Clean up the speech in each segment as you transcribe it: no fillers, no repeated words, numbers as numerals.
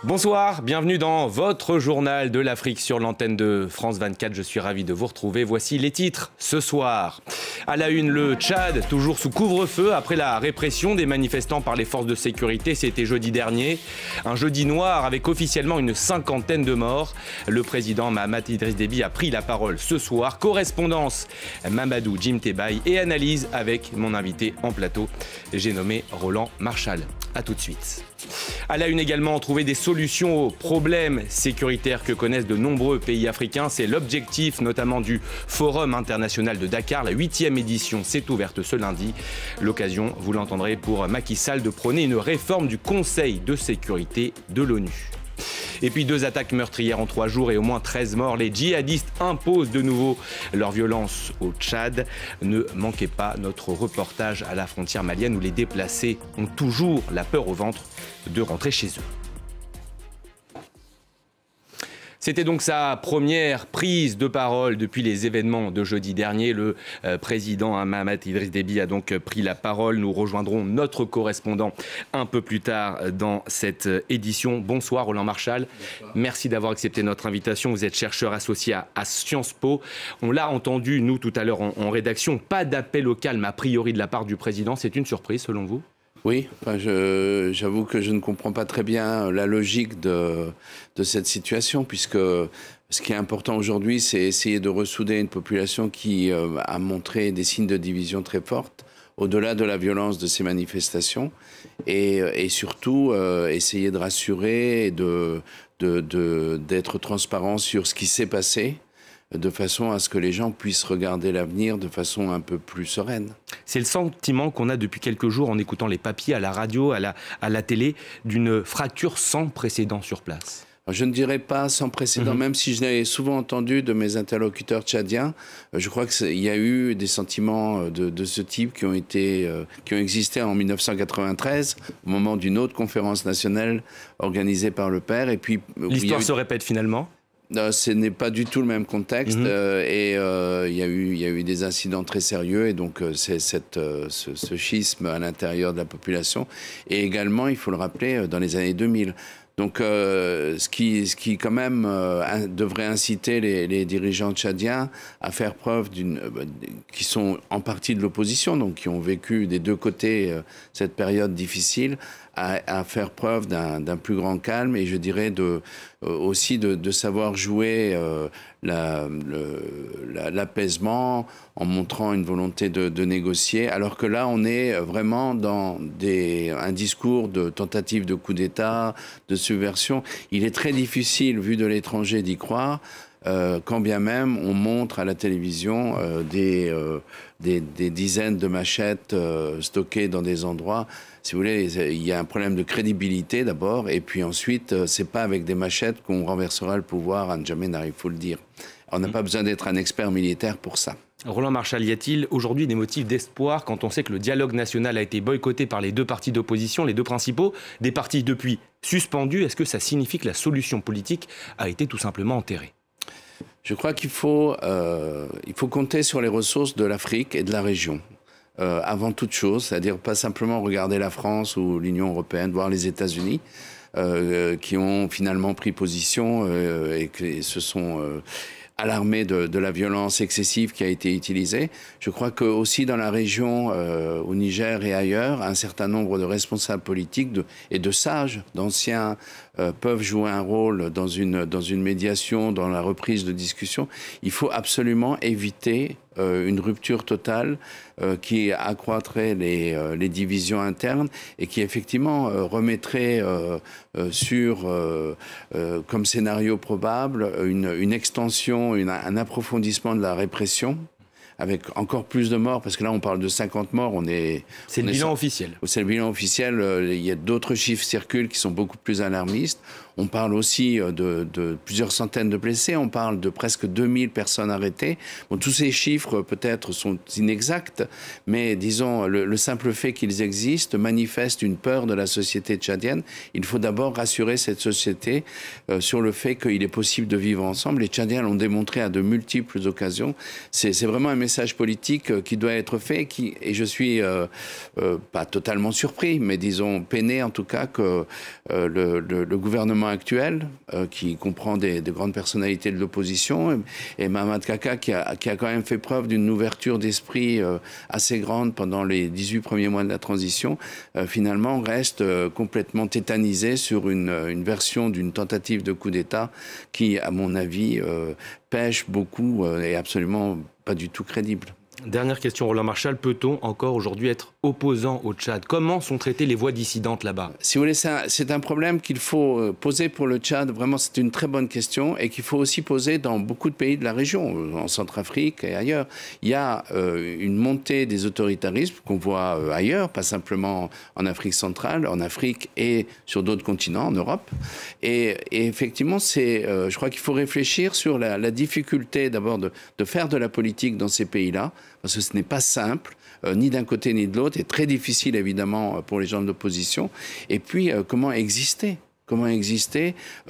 Bonsoir, bienvenue dans votre journal de l'Afrique sur l'antenne de France 24. Je suis ravi de vous retrouver. Voici les titres ce soir. À la une, le Tchad, toujours sous couvre-feu après la répression des manifestants par les forces de sécurité. C'était jeudi dernier. Un jeudi noir avec officiellement une cinquantaine de morts. Le président Mahamat Idriss Déby a pris la parole ce soir. Correspondance Mamadou Jim Tebaï et analyse avec mon invité en plateau. J'ai nommé Roland Marchal. A tout de suite. À la une également, trouver des solutions aux problèmes sécuritaires que connaissent de nombreux pays africains. C'est l'objectif notamment du Forum international de Dakar. La 8e édition s'est ouverte ce lundi. L'occasion, vous l'entendrez, pour Macky Sall de prôner une réforme du Conseil de sécurité de l'ONU. Et puis 2 attaques meurtrières en 3 jours et au moins 13 morts. Les djihadistes imposent de nouveau leur violence au Tchad. Ne manquez pas notre reportage à la frontière malienne où les déplacés ont toujours la peur au ventre de rentrer chez eux. C'était donc sa première prise de parole depuis les événements de jeudi dernier. Le président Mahamat Idriss Déby a donc pris la parole. Nous rejoindrons notre correspondant un peu plus tard dans cette édition. Bonsoir Roland Marchal. Bonsoir. Merci d'avoir accepté notre invitation. Vous êtes chercheur associé à Sciences Po. On l'a entendu, nous, tout à l'heure en rédaction. Pas d'appel au calme a priori de la part du président. C'est une surprise selon vous ? Oui, enfin, j'avoue que je ne comprends pas très bien la logique de cette situation, puisque ce qui est important aujourd'hui, c'est essayer de ressouder une population qui a montré des signes de division très fortes, au-delà de la violence de ces manifestations, et surtout essayer de rassurer et d'être transparent sur ce qui s'est passé, de façon à ce que les gens puissent regarder l'avenir de façon un peu plus sereine. C'est le sentiment qu'on a depuis quelques jours en écoutant les papiers à la radio, à la télé, d'une fracture sans précédent sur place. Je ne dirais pas sans précédent, même si je l'ai souvent entendu de mes interlocuteurs tchadiens. Je crois qu'il y a eu des sentiments de ce type qui ont existé en 1993, au moment d'une autre conférence nationale organisée par le père. Et puis l'histoire se répète finalement ? Non, ce n'est pas du tout le même contexte et il y a eu des incidents très sérieux et donc c'est ce schisme à l'intérieur de la population et également, il faut le rappeler, dans les années 2000. Donc ce qui quand même devrait inciter les dirigeants tchadiens à faire preuve qui sont en partie de l'opposition, donc qui ont vécu des deux côtés cette période difficile, à faire preuve d'un plus grand calme et je dirais aussi de savoir jouer l'apaisement en montrant une volonté de négocier, alors que là on est vraiment dans un discours de tentative de coup d'État, de subversion. Il est très difficile, vu de l'étranger, d'y croire. Quand bien même on montre à la télévision des dizaines de machettes stockées dans des endroits. Si vous voulez, il y a un problème de crédibilité d'abord, et puis ensuite, c'est pas avec des machettes qu'on renversera le pouvoir à N'Djamena, il faut le dire. On n'a pas besoin d'être un expert militaire pour ça. Roland Marchal, y a-t-il aujourd'hui des motifs d'espoir quand on sait que le dialogue national a été boycotté par les 2 partis d'opposition, les 2 principaux, des partis depuis suspendus? Est-ce que ça signifie que la solution politique a été tout simplement enterrée? Je crois qu'il faut compter sur les ressources de l'Afrique et de la région. Avant toute chose, c'est-à-dire pas simplement regarder la France ou l'Union européenne, voire les États-Unis, qui ont finalement pris position et qui se sont alarmés de la violence excessive qui a été utilisée. Je crois que aussi dans la région, au Niger et ailleurs, un certain nombre de responsables politiques et de sages, d'anciens, peuvent jouer un rôle dans une médiation, dans la reprise de discussion. Il faut absolument éviter une rupture totale qui accroîtrait les divisions internes et qui effectivement remettrait comme scénario probable une extension, un approfondissement de la répression, avec encore plus de morts, parce que là on parle de 50 morts, c'est le bilan officiel. C'est le bilan officiel, il y a d'autres chiffres circulent qui sont beaucoup plus alarmistes. On parle aussi de plusieurs centaines de blessés, on parle de presque 2000 personnes arrêtées. Bon, tous ces chiffres peut-être sont inexacts, mais disons le simple fait qu'ils existent manifeste une peur de la société tchadienne. Il faut d'abord rassurer cette société sur le fait qu'il est possible de vivre ensemble. Les Tchadiens l'ont démontré à de multiples occasions. C'est vraiment un message politique qui doit être fait et je suis pas totalement surpris, mais disons peiné en tout cas que le gouvernement actuel, qui comprend des grandes personnalités de l'opposition, et Mahamat Kaka, qui a quand même fait preuve d'une ouverture d'esprit assez grande pendant les 18 premiers mois de la transition, finalement reste complètement tétanisé sur une version d'une tentative de coup d'État qui, à mon avis, pêche beaucoup et absolument pas du tout crédible. Dernière question, Roland Marchal. Peut-on encore aujourd'hui être opposant au Tchad? Comment sont traitées les voix dissidentes là-bas? Si vous voulez, c'est un problème qu'il faut poser pour le Tchad. Vraiment, c'est une très bonne question et qu'il faut aussi poser dans beaucoup de pays de la région, en Centrafrique et ailleurs. Il y a une montée des autoritarismes qu'on voit ailleurs, pas simplement en Afrique centrale, en Afrique et sur d'autres continents, en Europe. Et effectivement, je crois qu'il faut réfléchir sur la difficulté d'abord de faire de la politique dans ces pays-là, parce que ce n'est pas simple, ni d'un côté ni de l'autre, et très difficile évidemment pour les gens de l'opposition. Et puis, comment exister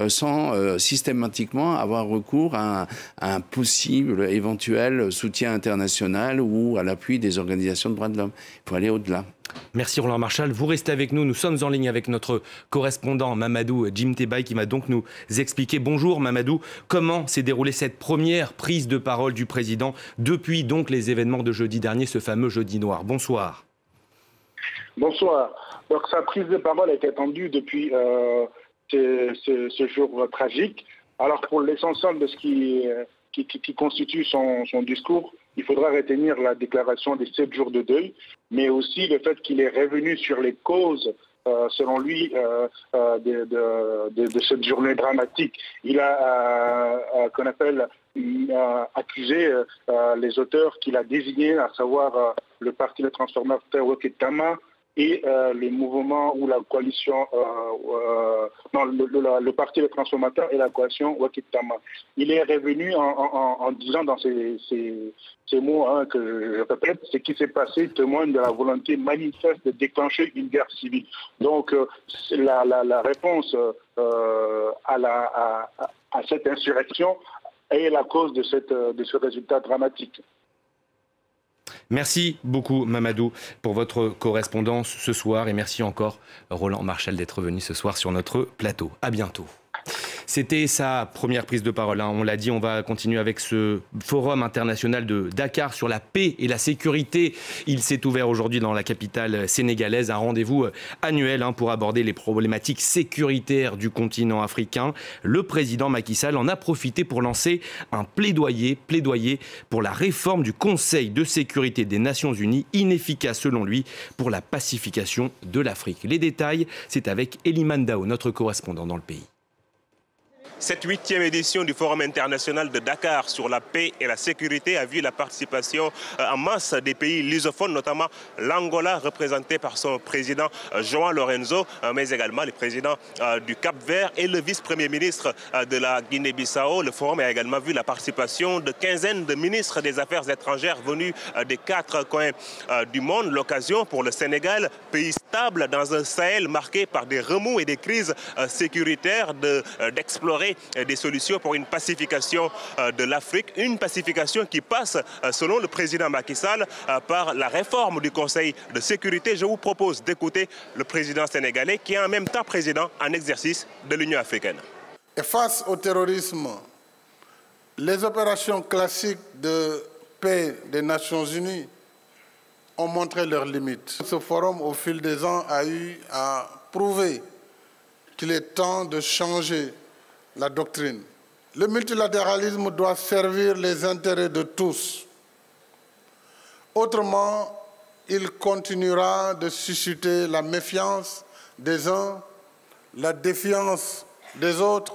sans systématiquement avoir recours à un possible, éventuel soutien international ou à l'appui des organisations de droits de l'homme. Il faut aller au-delà. Merci Roland Marchal. Vous restez avec nous. Nous sommes en ligne avec notre correspondant Mamadou Djimtebay qui va donc nous expliquer. Bonjour Mamadou, comment s'est déroulée cette première prise de parole du président depuis donc les événements de jeudi dernier, ce fameux jeudi noir? Bonsoir. Bonsoir. Donc sa prise de parole est attendue depuis ce jour tragique. Alors pour l'essentiel de ce qui constitue son discours, il faudra retenir la déclaration des 7 jours de deuil, mais aussi le fait qu'il est revenu sur les causes, selon lui, de cette journée dramatique. Il a, qu'on appelle, accusé les auteurs qu'il a désignés, à savoir le Parti des transformateurs Wokit Tama, et le mouvement ou la coalition, le Parti des transformateurs et la coalition Wokit Tama. Il est revenu en disant dans ces mots que je répète, ce qui s'est passé témoigne de la volonté manifeste de déclencher une guerre civile. Donc la réponse à cette insurrection est la cause de ce résultat dramatique. Merci beaucoup Mamadou pour votre correspondance ce soir et merci encore Roland Marchal d'être venu ce soir sur notre plateau. À bientôt. C'était sa première prise de parole. On l'a dit, on va continuer avec ce forum international de Dakar sur la paix et la sécurité. Il s'est ouvert aujourd'hui dans la capitale sénégalaise, un rendez-vous annuel pour aborder les problématiques sécuritaires du continent africain. Le président Macky Sall en a profité pour lancer un plaidoyer pour la réforme du Conseil de sécurité des Nations Unies, inefficace selon lui pour la pacification de l'Afrique. Les détails, c'est avec Eliman Dao, notre correspondant dans le pays. Cette 8e édition du Forum international de Dakar sur la paix et la sécurité a vu la participation en masse des pays lusophones, notamment l'Angola, représenté par son président João Lorenzo, mais également le président du Cap-Vert et le vice-premier ministre de la Guinée-Bissau. Le forum a également vu la participation de quinzaines de ministres des Affaires étrangères venus des 4 coins du monde. L'occasion pour le Sénégal, pays stable dans un Sahel marqué par des remous et des crises sécuritaires, d'explorer des solutions pour une pacification de l'Afrique, une pacification qui passe, selon le président Macky Sall, par la réforme du Conseil de sécurité. Je vous propose d'écouter le président sénégalais qui est en même temps président en exercice de l'Union africaine. Et face au terrorisme, les opérations classiques de paix des Nations Unies ont montré leurs limites. Ce forum, au fil des ans, a eu à prouver qu'il est temps de changer la doctrine. Le multilatéralisme doit servir les intérêts de tous. Autrement, il continuera de susciter la méfiance des uns, la défiance des autres.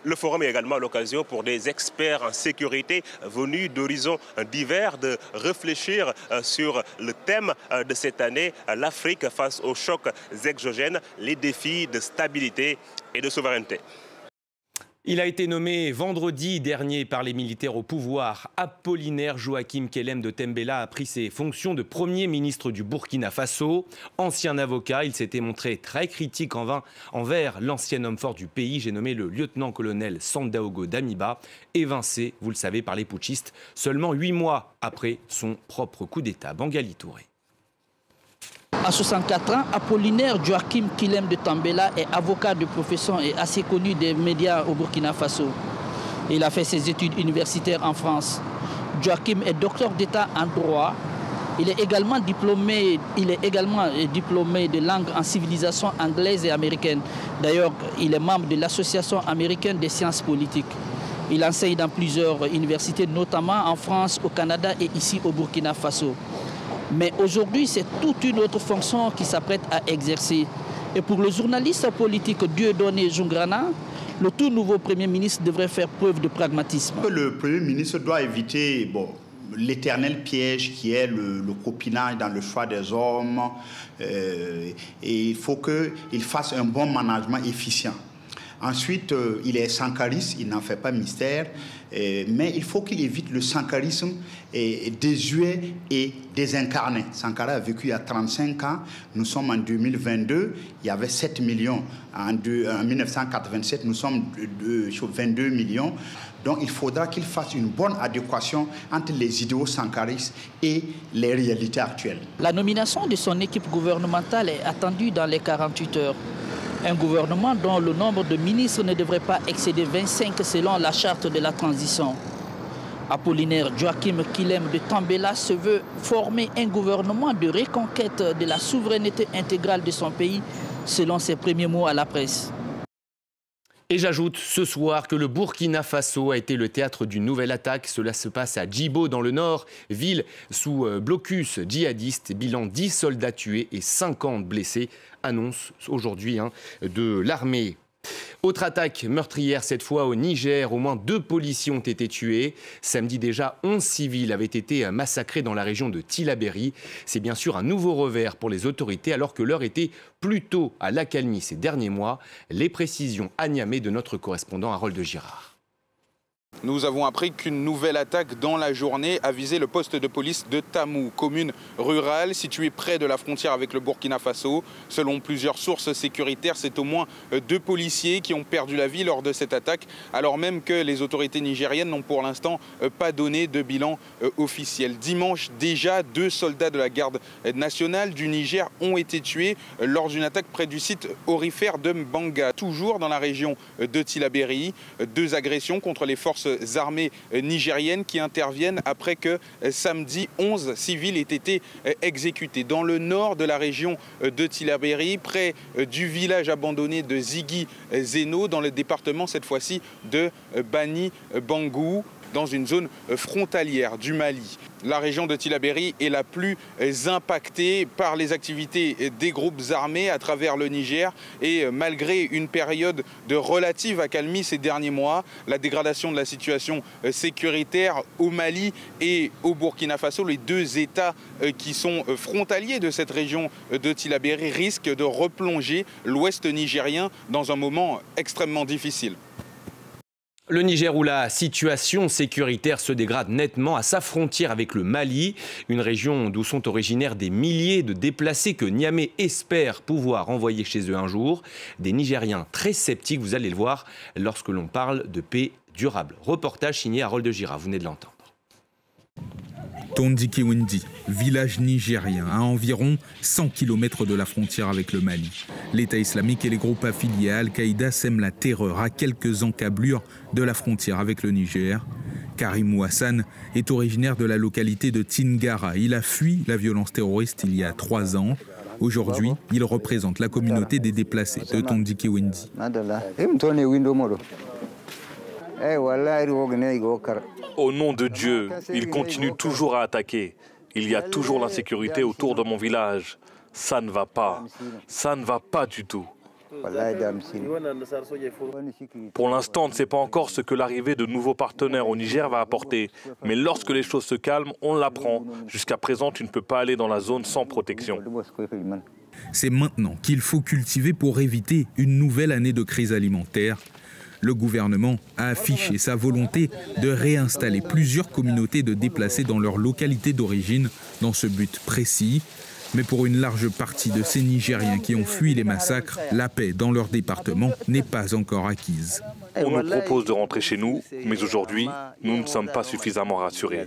Le forum est également l'occasion pour des experts en sécurité venus d'horizons divers de réfléchir sur le thème de cette année, l'Afrique face aux chocs exogènes, les défis de stabilité et de souveraineté. Il a été nommé vendredi dernier par les militaires au pouvoir. Apollinaire Joachim Kellem de Tembela a pris ses fonctions de Premier ministre du Burkina Faso. Ancien avocat, il s'était montré très critique envers l'ancien homme fort du pays. J'ai nommé le lieutenant-colonel Sandaogo Damiba, évincé, vous le savez, par les putschistes, seulement 8 mois après son propre coup d'État. Bangali Touré. À 64 ans, Apollinaire Joachim Kilem de Tambela est avocat de profession et assez connu des médias au Burkina Faso. Il a fait ses études universitaires en France. Joachim est docteur d'État en droit. Il est également diplômé de langue en civilisation anglaise et américaine. D'ailleurs, il est membre de l'Association américaine des sciences politiques. Il enseigne dans plusieurs universités, notamment en France, au Canada et ici au Burkina Faso. Mais aujourd'hui, c'est toute une autre fonction qu'il s'apprête à exercer. Et pour le journaliste politique Dieudonné Jungrana, le tout nouveau Premier ministre devrait faire preuve de pragmatisme. Le Premier ministre doit éviter l'éternel piège qui est le copinage dans le choix des hommes. Et il faut qu'il fasse un bon management efficient. Ensuite, il est sankariste, il n'en fait pas mystère, mais il faut qu'il évite le sankarisme désuet et désincarné. Sankara a vécu il y a 35 ans, nous sommes en 2022, il y avait 7 millions. En 1987, nous sommes 22 millions. Donc il faudra qu'il fasse une bonne adéquation entre les idéaux sankaristes et les réalités actuelles. La nomination de son équipe gouvernementale est attendue dans les 48 heures. Un gouvernement dont le nombre de ministres ne devrait pas excéder 25 selon la charte de la transition. Apollinaire Joachim Kilem de Tambela se veut former un gouvernement de reconquête de la souveraineté intégrale de son pays, selon ses premiers mots à la presse. Et j'ajoute ce soir que le Burkina Faso a été le théâtre d'une nouvelle attaque. Cela se passe à Djibo dans le nord, ville sous blocus djihadiste. Bilan 10 soldats tués et 50 blessés, annonce aujourd'hui de l'armée. Autre attaque meurtrière, cette fois au Niger. Au moins 2 policiers ont été tués. Samedi déjà, 11 civils avaient été massacrés dans la région de Tillabéri. C'est bien sûr un nouveau revers pour les autorités, alors que l'heure était plutôt à l'accalmie ces derniers mois. Les précisions à Niamey de notre correspondant Harold Girard. Nous avons appris qu'une nouvelle attaque dans la journée a visé le poste de police de Tamou, commune rurale située près de la frontière avec le Burkina Faso. Selon plusieurs sources sécuritaires, c'est au moins 2 policiers qui ont perdu la vie lors de cette attaque, alors même que les autorités nigériennes n'ont pour l'instant pas donné de bilan officiel. Dimanche, déjà 2 soldats de la garde nationale du Niger ont été tués lors d'une attaque près du site aurifère de Mbanga. Toujours dans la région de Tillabéri, 2 agressions contre les forces armées nigériennes qui interviennent après que samedi 11 civils aient été exécutés. Dans le nord de la région de Tillabéri, près du village abandonné de Zigui Zeno, dans le département cette fois-ci de Bani Bangou, dans une zone frontalière du Mali. La région de Tillabéri est la plus impactée par les activités des groupes armés à travers le Niger. Et malgré une période de relative accalmie ces derniers mois, la dégradation de la situation sécuritaire au Mali et au Burkina Faso, les 2 États qui sont frontaliers de cette région de Tillabéri, risquent de replonger l'ouest nigérien dans un moment extrêmement difficile. Le Niger où la situation sécuritaire se dégrade nettement à sa frontière avec le Mali, une région d'où sont originaires des milliers de déplacés que Niamey espère pouvoir envoyer chez eux un jour. Des Nigériens très sceptiques, vous allez le voir, lorsque l'on parle de paix durable. Reportage signé Harold Girard, vous venez de l'entendre. Tondikiwendi, village nigérien à environ 100 km de la frontière avec le Mali. L'État islamique et les groupes affiliés à Al-Qaïda sèment la terreur à quelques encablures de la frontière avec le Niger. Karim Ouassane est originaire de la localité de Tingara. Il a fui la violence terroriste il y a 3 ans. Aujourd'hui, il représente la communauté des déplacés de Tondikiwendi. Au nom de Dieu, ils continuent toujours à attaquer. Il y a toujours l'insécurité autour de mon village. Ça ne va pas. Ça ne va pas du tout. Pour l'instant, on ne sait pas encore ce que l'arrivée de nouveaux partenaires au Niger va apporter. Mais lorsque les choses se calment, on l'apprend. Jusqu'à présent, tu ne peux pas aller dans la zone sans protection. C'est maintenant qu'il faut cultiver pour éviter une nouvelle année de crise alimentaire. Le gouvernement a affiché sa volonté de réinstaller plusieurs communautés de déplacés dans leur localité d'origine dans ce but précis. Mais pour une large partie de ces Nigériens qui ont fui les massacres, la paix dans leur département n'est pas encore acquise. On nous propose de rentrer chez nous, mais aujourd'hui, nous ne sommes pas suffisamment rassurés.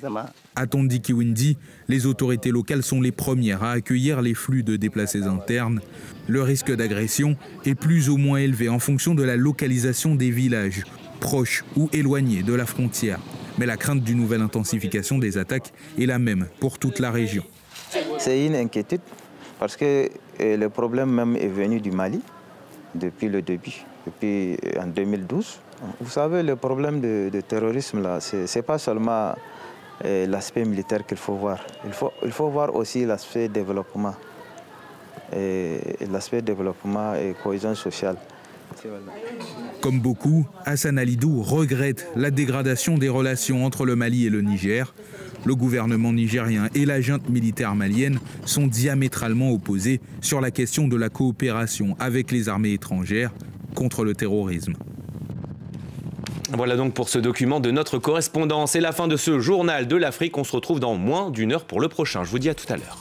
À Tondikiwindi, les autorités locales sont les premières à accueillir les flux de déplacés internes. Le risque d'agression est plus ou moins élevé en fonction de la localisation des villages, proches ou éloignés de la frontière. Mais la crainte d'une nouvelle intensification des attaques est la même pour toute la région. C'est une inquiétude parce que le problème même est venu du Mali depuis le début, depuis en 2012. Vous savez, le problème de terrorisme, là, c'est pas seulement l'aspect militaire qu'il faut voir. Il faut voir aussi l'aspect développement. L'aspect développement et cohésion sociale. Comme beaucoup, Hassan Alidou regrette la dégradation des relations entre le Mali et le Niger. Le gouvernement nigérien et la junte militaire malienne sont diamétralement opposés sur la question de la coopération avec les armées étrangères contre le terrorisme. Voilà donc pour ce document de notre correspondant. C'est la fin de ce journal de l'Afrique. On se retrouve dans moins d'une heure pour le prochain. Je vous dis à tout à l'heure.